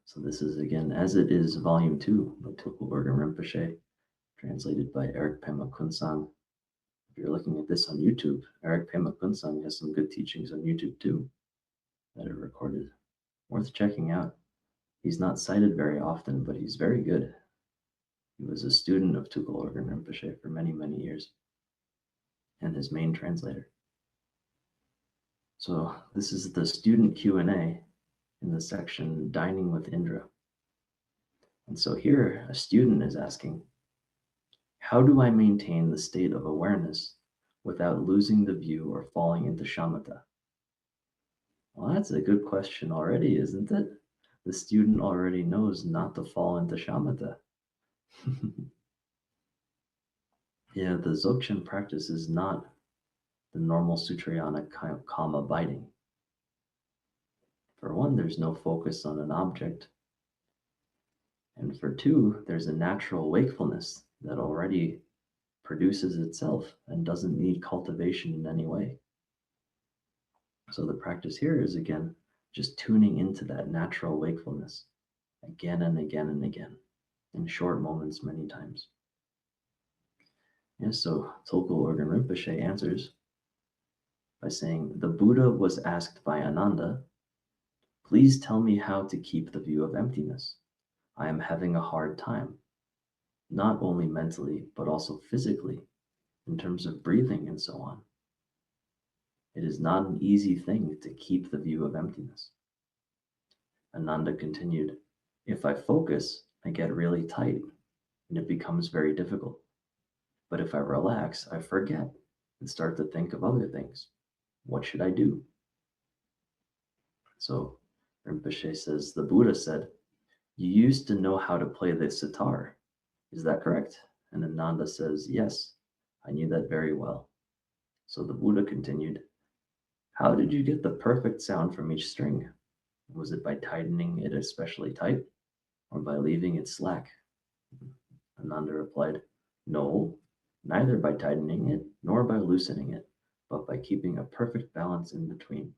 So this is again, As It Is, Volume 2 by Tulku Rinpoche, translated by Erik Pema Kunsang. If you're looking at this on YouTube, Erik Pema Kunsang has some good teachings on YouTube too that are recorded. Worth checking out. He's not cited very often, but he's very good. He was a student of Tulku Rinpoche for many, many years, and his main translator. So this is the student Q&A in the section Dining with Indra. And so here a student is asking, how do I maintain the state of awareness without losing the view or falling into shamatha? Well, that's a good question already, isn't it? The student already knows not to fall into shamatha. Yeah, the Dzogchen practice is not the normal Sutrayana kama biting. For one, there's no focus on an object. And for two, there's a natural wakefulness that already produces itself and doesn't need cultivation in any way. So the practice here is, again, just tuning into that natural wakefulness again and again and again, in short moments many times. And so Tulku Orgyen Rinpoche answers by saying, the Buddha was asked by Ananda, please tell me how to keep the view of emptiness. I am having a hard time, not only mentally, but also physically, in terms of breathing and so on. It is not an easy thing to keep the view of emptiness. Ananda continued, if I focus, I get really tight, and it becomes very difficult. But if I relax, I forget and start to think of other things. What should I do? So Rinpoche says, the Buddha said, you used to know how to play the sitar. Is that correct? And Ananda says, yes, I knew that very well. So the Buddha continued, how did you get the perfect sound from each string? Was it by tightening it especially tight or by leaving it slack? Ananda replied, no, neither by tightening it nor by loosening it, but by keeping a perfect balance in between.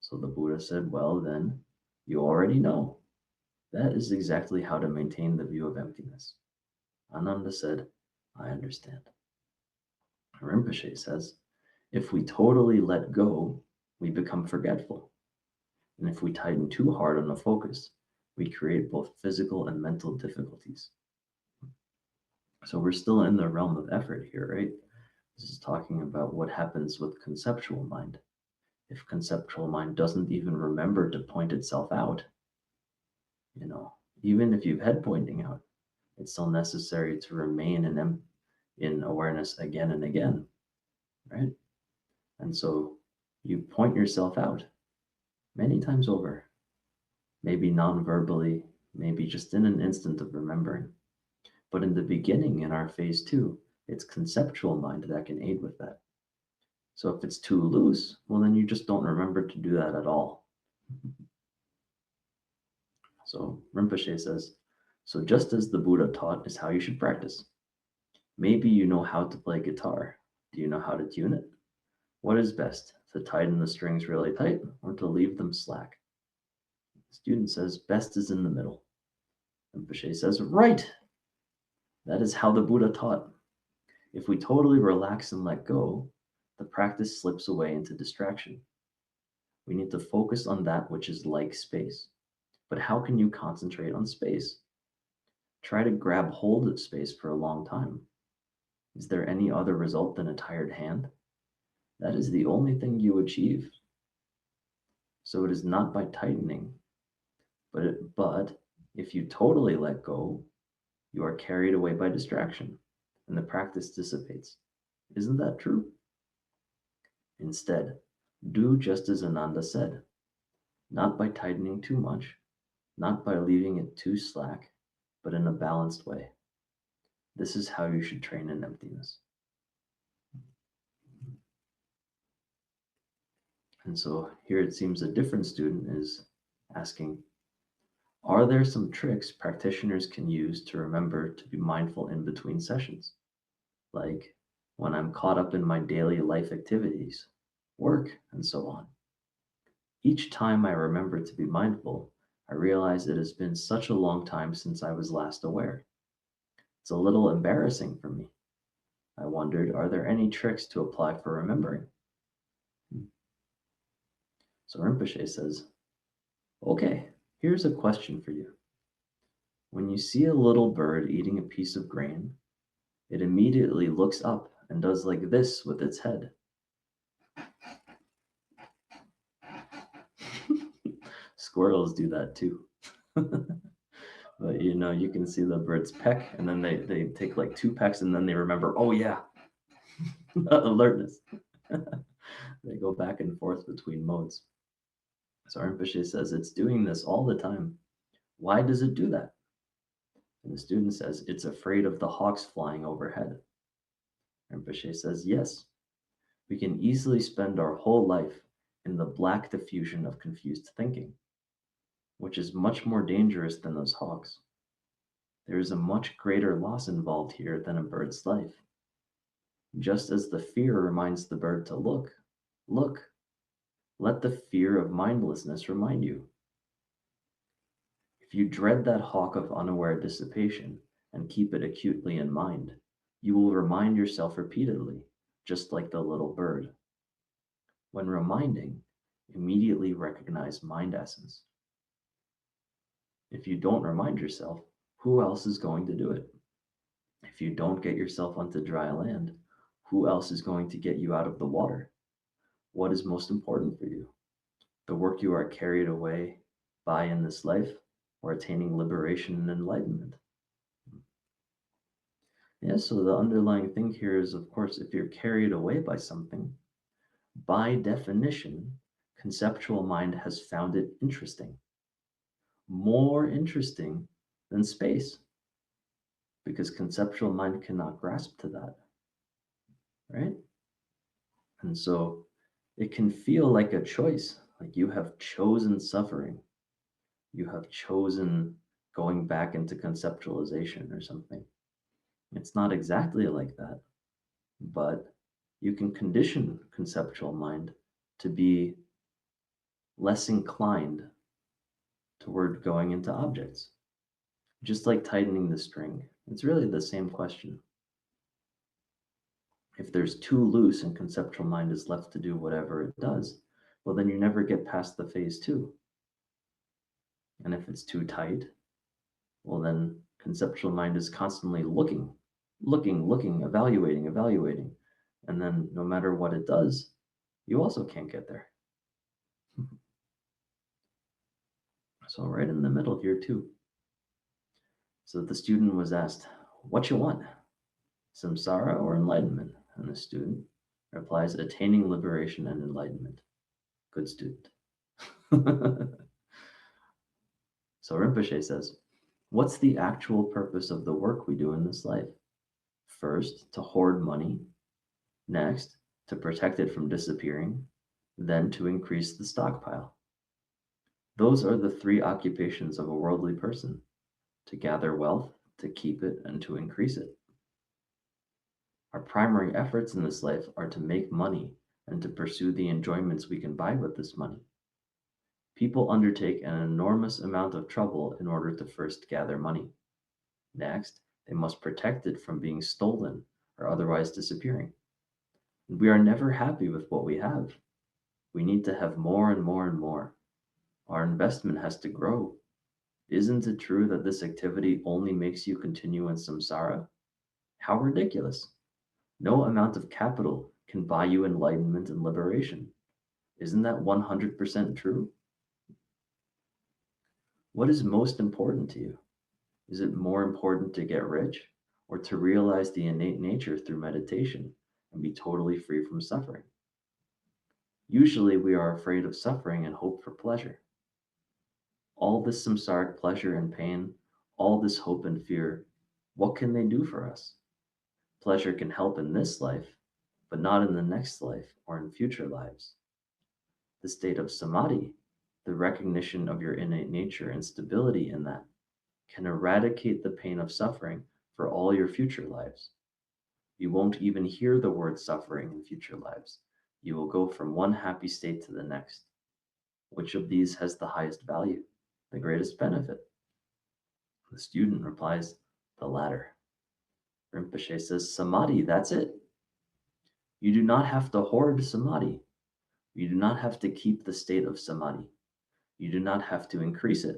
So the Buddha said, well then, you already know. That is exactly how to maintain the view of emptiness. Ananda said, I understand. Rinpoche says, if we totally let go, we become forgetful. And if we tighten too hard on the focus, we create both physical and mental difficulties. So we're still in the realm of effort here, right? This is talking about what happens with conceptual mind. If conceptual mind doesn't even remember to point itself out, even if you've head pointing out, it's still necessary to remain in awareness again and again, right? And so you point yourself out many times over, maybe non-verbally, maybe just in an instant of remembering. But in the beginning, in our phase 2, it's conceptual mind that can aid with that. So if it's too loose, well, then you just don't remember to do that at all. So Rinpoche says, so just as the Buddha taught is how you should practice. Maybe you know how to play guitar. Do you know how to tune it? What is best, to tighten the strings really tight or to leave them slack? The student says, best is in the middle. Rinpoche says, right. That is how the Buddha taught. If we totally relax and let go, the practice slips away into distraction. We need to focus on that which is like space. But how can you concentrate on space? Try to grab hold of space for a long time. Is there any other result than a tired hand? That is the only thing you achieve. So it is not by tightening, but if you totally let go, you are carried away by distraction, and the practice dissipates. Isn't that true? Instead, do just as Ananda said, not by tightening too much, not by leaving it too slack, but in a balanced way. This is how you should train in emptiness. And so here it seems a different student is asking, are there some tricks practitioners can use to remember to be mindful in between sessions? Like when I'm caught up in my daily life activities, work, and so on. Each time I remember to be mindful, I realize it has been such a long time since I was last aware. It's a little embarrassing for me. I wondered, are there any tricks to apply for remembering? So Rinpoche says, okay, here's a question for you. When you see a little bird eating a piece of grain, it immediately looks up and does like this with its head. Squirrels do that too. But you can see the birds peck, and then they take like 2 pecks, and then they remember, oh yeah, alertness. They go back and forth between modes. So Rinpoche says it's doing this all the time. Why does it do that? And the student says it's afraid of the hawks flying overhead. Rinpoche says yes, we can easily spend our whole life in the black diffusion of confused thinking, which is much more dangerous than those hawks. There is a much greater loss involved here than a bird's life. Just as the fear reminds the bird to look, look. Let the fear of mindlessness remind you. If you dread that hawk of unaware dissipation and keep it acutely in mind, you will remind yourself repeatedly, just like the little bird. When reminding, immediately recognize mind essence. If you don't remind yourself, who else is going to do it? If you don't get yourself onto dry land, who else is going to get you out of the water? What is most important for you? The work you are carried away by in this life, or attaining liberation and enlightenment? Yeah, so the underlying thing here is, of course, if you're carried away by something, by definition, conceptual mind has found it interesting. More interesting than space, because conceptual mind cannot grasp to that, right? And so it can feel like a choice, like you have chosen suffering. You have chosen going back into conceptualization or something. It's not exactly like that, but you can condition conceptual mind to be less inclined toward going into objects, just like tightening the string. It's really the same question. If there's too loose and conceptual mind is left to do whatever it does, well, then you never get past the phase 2. And if it's too tight, well, then conceptual mind is constantly looking, evaluating. And then no matter what it does, you also can't get there. So right in the middle here too. So the student was asked, what you want, samsara or enlightenment? And the student replies, attaining liberation and enlightenment. Good student. So Rinpoche says, what's the actual purpose of the work we do in this life? First, to hoard money. Next, to protect it from disappearing. Then to increase the stockpile. Those are the 3 occupations of a worldly person: to gather wealth, to keep it, and to increase it. Our primary efforts in this life are to make money and to pursue the enjoyments we can buy with this money. People undertake an enormous amount of trouble in order to first gather money. Next, they must protect it from being stolen or otherwise disappearing. We are never happy with what we have. We need to have more and more and more. Our investment has to grow. Isn't it true that this activity only makes you continue in samsara? How ridiculous. No amount of capital can buy you enlightenment and liberation. Isn't that 100% true? What is most important to you? Is it more important to get rich or to realize the innate nature through meditation and be totally free from suffering? Usually we are afraid of suffering and hope for pleasure. All this samsaric pleasure and pain, all this hope and fear, what can they do for us? Pleasure can help in this life, but not in the next life or in future lives. The state of samadhi, the recognition of your innate nature and stability in that, can eradicate the pain of suffering for all your future lives. You won't even hear the word suffering in future lives. You will go from one happy state to the next. Which of these has the highest value? the greatest benefit? The student replies, the latter. Rinpoche says, samadhi, that's it. You do not have to hoard samadhi. You do not have to keep the state of samadhi. You do not have to increase it.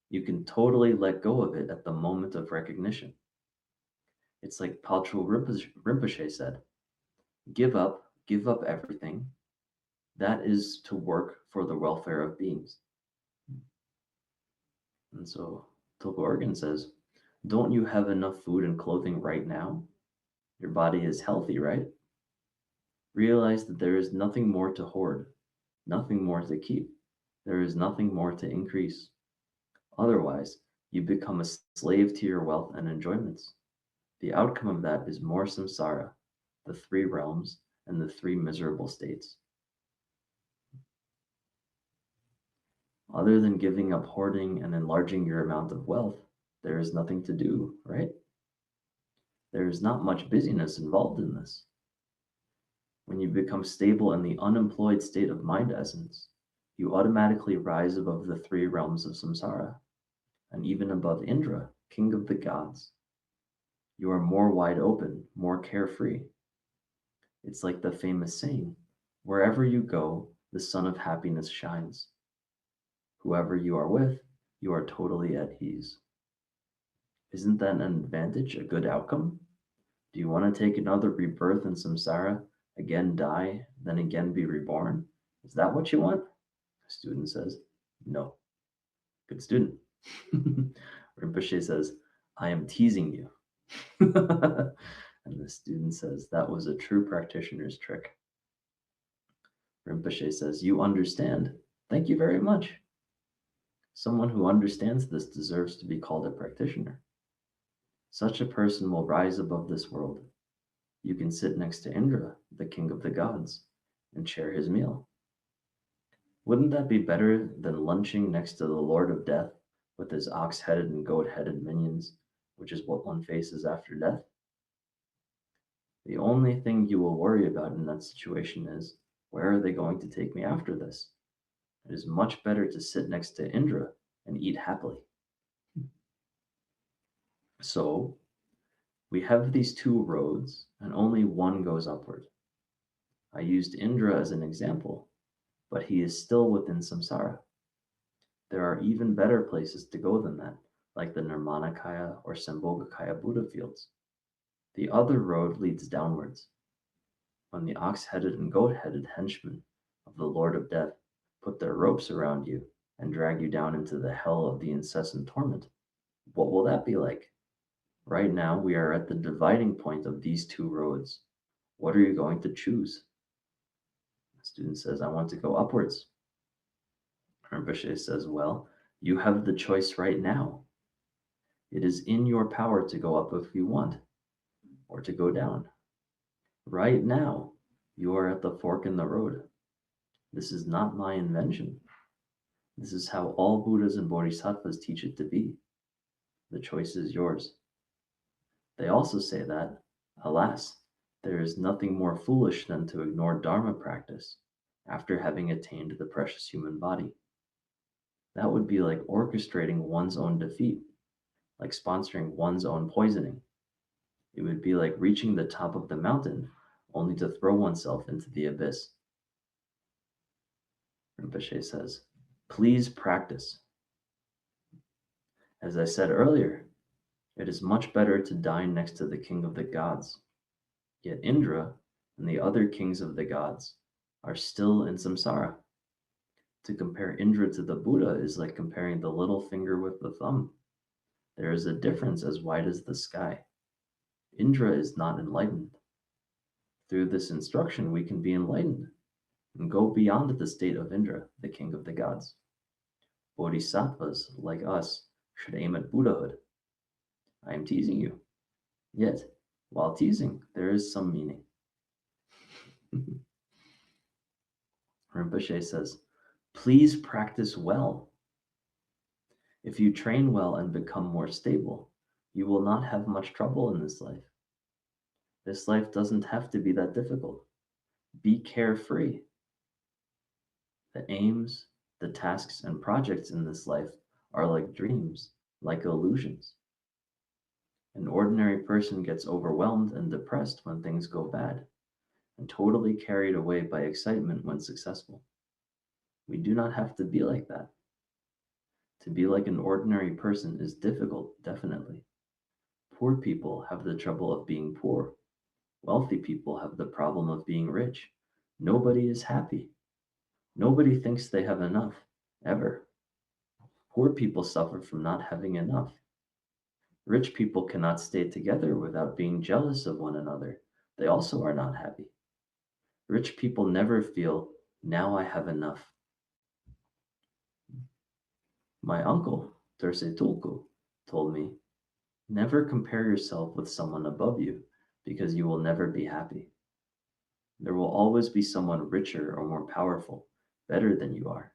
You can totally let go of it at the moment of recognition. It's like Paltrul Rinpoche said, give up everything. That is to work for the welfare of beings. And so Tulku Orgyen says, don't you have enough food and clothing right now? Your body is healthy, right? Realize that there is nothing more to hoard, nothing more to keep. There is nothing more to increase. Otherwise, you become a slave to your wealth and enjoyments. The outcome of that is more samsara, the three realms, and the three miserable states. Other than giving up hoarding and enlarging your amount of wealth, there is nothing to do, right? There is not much busyness involved in this. When you become stable in the unemployed state of mind essence, you automatically rise above the three realms of samsara, and even above Indra, king of the gods. You are more wide open, more carefree. It's like the famous saying, wherever you go, the sun of happiness shines. Whoever you are with, you are totally at ease. Isn't that an advantage, a good outcome? Do you want to take another rebirth in samsara, again die, then again be reborn? Is that what you want? The student says, no. Good student. Rinpoche says, I am teasing you. And the student says, that was a true practitioner's trick. Rinpoche says, you understand. Thank you very much. Someone who understands this deserves to be called a practitioner. Such a person will rise above this world. You can sit next to Indra, the king of the gods, and share his meal. Wouldn't that be better than lunching next to the Lord of Death with his ox-headed and goat-headed minions, which is what one faces after death? The only thing you will worry about in that situation is, where are they going to take me after this? It is much better to sit next to Indra and eat happily. So, we have these two roads, and only one goes upward. I used Indra as an example, but he is still within samsara. There are even better places to go than that, like the Nirmanakaya or Sambhogakaya Buddha fields. The other road leads downwards. When the ox-headed and goat-headed henchmen of the Lord of Death put their ropes around you and drag you down into the hell of the incessant torment, what will that be like? Right now, we are at the dividing point of these two roads. What are you going to choose? The student says, I want to go upwards. Rinpoche says, well, you have the choice right now. It is in your power to go up if you want, or to go down. Right now, you are at the fork in the road. This is not my invention. This is how all Buddhas and Bodhisattvas teach it to be. The choice is yours. They also say that, alas, there is nothing more foolish than to ignore Dharma practice after having attained the precious human body. That would be like orchestrating one's own defeat, like sponsoring one's own poisoning. It would be like reaching the top of the mountain only to throw oneself into the abyss. Rinpoche says, please practice. As I said earlier, it is much better to dine next to the king of the gods. Yet Indra and the other kings of the gods are still in samsara. To compare Indra to the Buddha is like comparing the little finger with the thumb. There is a difference as wide as the sky. Indra is not enlightened. Through this instruction, we can be enlightened and go beyond the state of Indra, the king of the gods. Bodhisattvas, like us, should aim at Buddhahood. I am teasing you. Yet, while teasing, there is some meaning. Rinpoche says, please practice well. If you train well and become more stable, you will not have much trouble in this life. This life doesn't have to be that difficult. Be carefree. The aims, the tasks, and projects in this life are like dreams, like illusions. An ordinary person gets overwhelmed and depressed when things go bad, and totally carried away by excitement when successful. We do not have to be like that. To be like an ordinary person is difficult, definitely. Poor people have the trouble of being poor. Wealthy people have the problem of being rich. Nobody is happy. Nobody thinks they have enough, ever. Poor people suffer from not having enough. Rich people cannot stay together without being jealous of one another. They also are not happy. Rich people never feel, now I have enough. My uncle, Dorje Tulku, told me, never compare yourself with someone above you because you will never be happy. There will always be someone richer or more powerful, better than you are.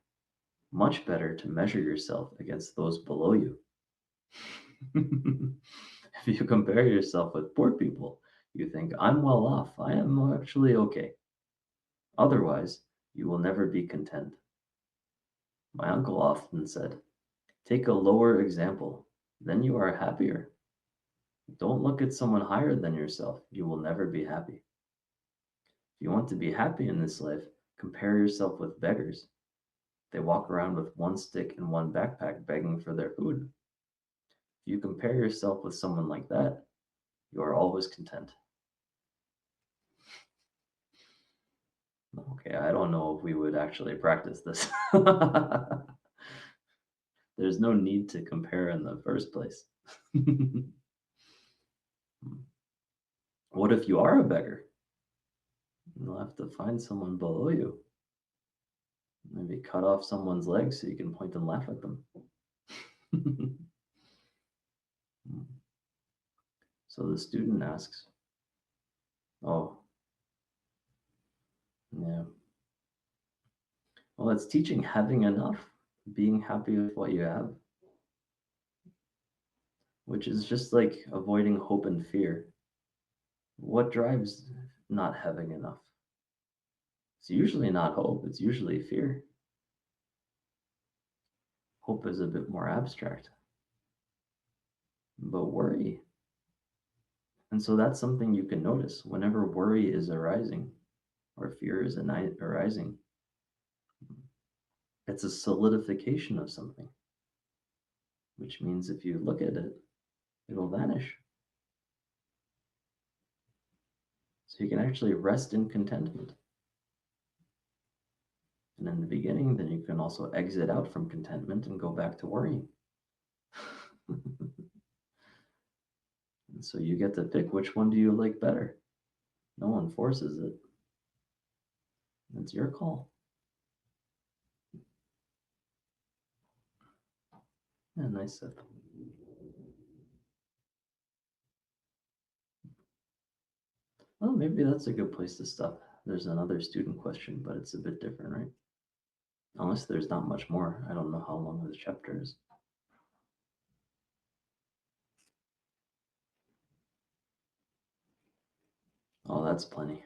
Much better to measure yourself against those below you. If you compare yourself with poor people, you think, I'm well off, I am actually okay. Otherwise, you will never be content. My uncle often said, take a lower example, then you are happier. Don't look at someone higher than yourself, you will never be happy. If you want to be happy in this life, compare yourself with beggars. They walk around with one stick and one backpack begging for their food. If you compare yourself with someone like that, you are always content. Okay, I don't know if we would actually practice this. There's no need to compare in the first place. What if you are a beggar? You'll have to find someone below you. Maybe cut off someone's legs so you can point and laugh at them. So the student asks, oh, yeah. Well, it's teaching having enough, being happy with what you have, which is just like avoiding hope and fear. What drives not having enough? It's usually not hope, it's usually fear. Hope is a bit more abstract, but worry. And so that's something you can notice whenever worry is arising or fear is arising. It's a solidification of something, which means if you look at it, it'll vanish. So you can actually rest in contentment. And in the beginning, then you can also exit out from contentment and go back to worrying. And so you get to pick which one do you like better. No one forces it. It's your call. Yeah, nice sip. Well, maybe that's a good place to stop. There's another student question, but it's a bit different, right? Unless there's not much more. I don't know how long this chapter is. Oh, that's plenty.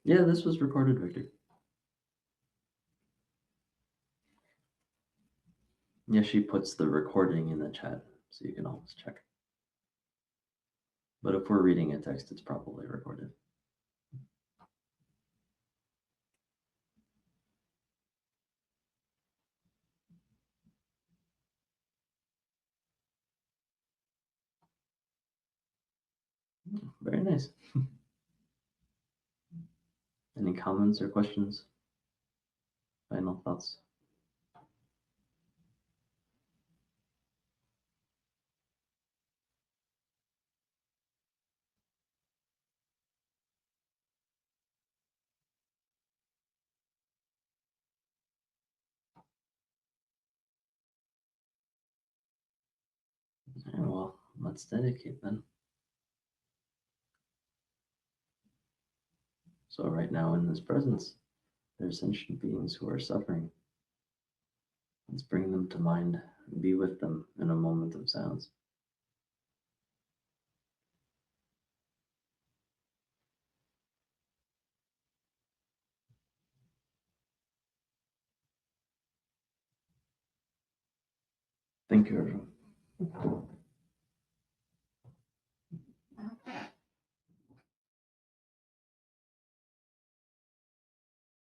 Yeah, this was recorded, Victor. Yeah, she puts the recording in the chat, so you can always check. But if we're reading a text, it's probably recorded. Very nice. Any comments or questions? Final thoughts? Yeah, well, let's dedicate then. So right now in this presence, there's sentient beings who are suffering. Let's bring them to mind and be with them in a moment of silence. Thank you, everyone.